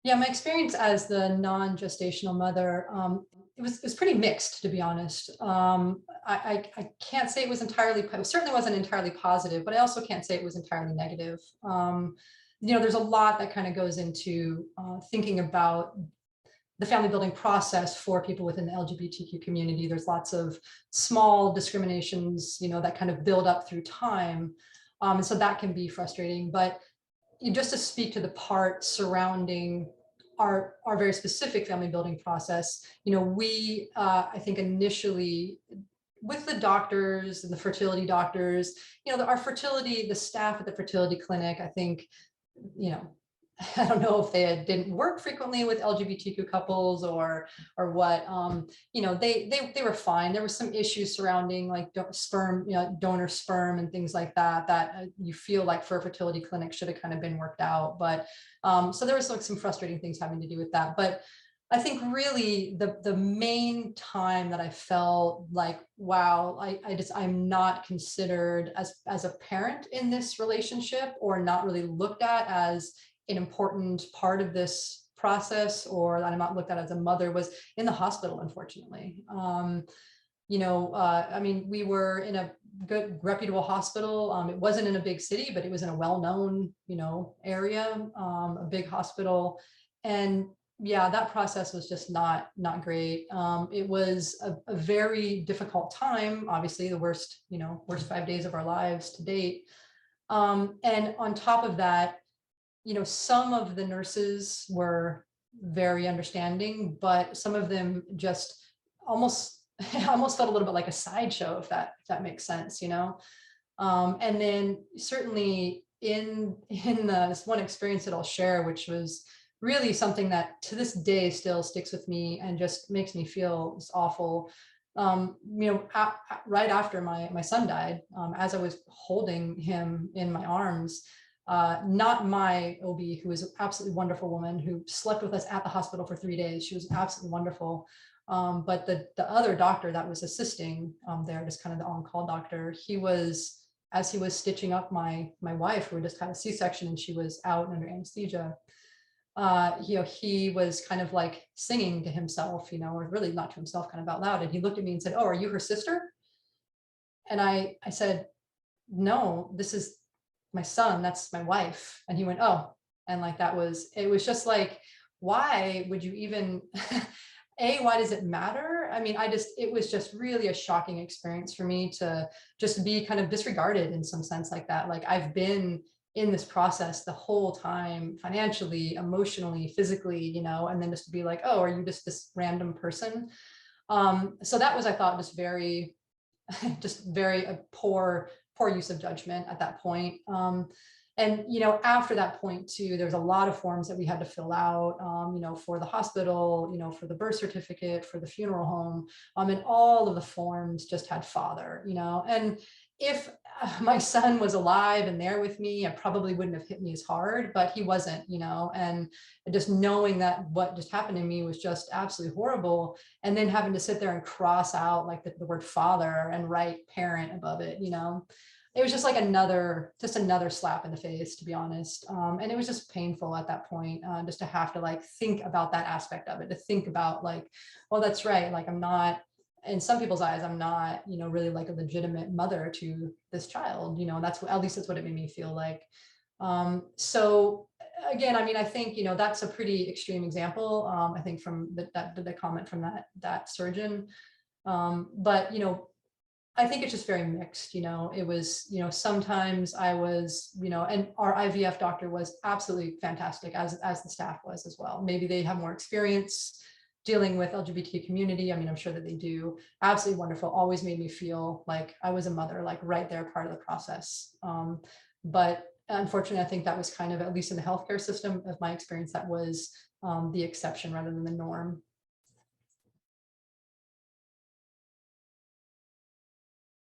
Yeah, my experience as the non-gestational mother, it was pretty mixed, to be honest. I can't say it was entirely, it certainly wasn't entirely positive, but I also can't say it was entirely negative. There's a lot that kind of goes into thinking about the family building process for people within the LGBTQ community. There's lots of small discriminations, that kind of build up through time. And so that can be frustrating. But just to speak to the part surrounding our very specific family building process, we I think initially with the doctors and the fertility doctors, our fertility, the staff at the fertility clinic, I think, you know, I don't know if didn't work frequently with LGBTQ couples or what. They were fine. There were some issues surrounding like sperm, donor sperm and things like that you feel like for a fertility clinic should have kind of been worked out. But so there was like some frustrating things having to do with that. But I think really the main time that I felt like, wow, I'm not considered as a parent in this relationship, or not really looked at as an important part of this process, or that I'm not looked at as a mother, was in the hospital, unfortunately. I mean, we were in a good reputable hospital. It wasn't in a big city, but it was in a well-known, area, a big hospital. And yeah, that process was just not great. It was a very difficult time, obviously the worst 5 days of our lives to date. And on top of that, some of the nurses were very understanding, but some of them just almost, I almost felt a little bit like a sideshow, if that makes sense, And then certainly in this one experience that I'll share, which was really something that to this day still sticks with me and just makes me feel just awful. Right after my son died, as I was holding him in my arms, not my OB, who was an absolutely wonderful woman who slept with us at the hospital for 3 days. She was absolutely wonderful. But the other doctor that was assisting there, just kind of the on-call doctor, as he was stitching up my wife, who had just had a C-section and she was out under anesthesia, he was kind of like singing to himself, or really not to himself, kind of out loud. And he looked at me and said, "Oh, are you her sister?" And I said, "No, this is my son, that's my wife." And he went, "Oh." And like, it was just like, why would you even, why does it matter? I mean, it was just really a shocking experience for me to just be kind of disregarded in some sense like that. Like, I've been in this process the whole time, financially, emotionally, physically, and then just to be like, "Oh, are you just this random person?" So that was, I thought, just very a poor use of judgment at that point. And after that point too, there's a lot of forms that we had to fill out, for the hospital, for the birth certificate, for the funeral home, and all of the forms just had father. And if my son was alive and there with me, it probably wouldn't have hit me as hard, but he wasn't. And just knowing that what just happened to me was just absolutely horrible, and then having to sit there and cross out like the word father and write parent above it, it was just like another slap in the face, to be honest. And it was just painful at that point, just to have to like think about that aspect of it, to think about like, well, that's right, like I'm not, in some people's eyes, I'm not, really like a legitimate mother to this child. At least that's what it made me feel like. So again, I mean, I think, that's a pretty extreme example, I think, from the comment from that surgeon. But I think it's just very mixed. It was, sometimes I was, and our IVF doctor was absolutely fantastic, as the staff was as well. Maybe they have more experience dealing with LGBT community. I mean, I'm sure that they do. Absolutely wonderful. Always made me feel like I was a mother, like right there, part of the process. But unfortunately, I think that was kind of, at least in the healthcare system of my experience, that was the exception rather than the norm.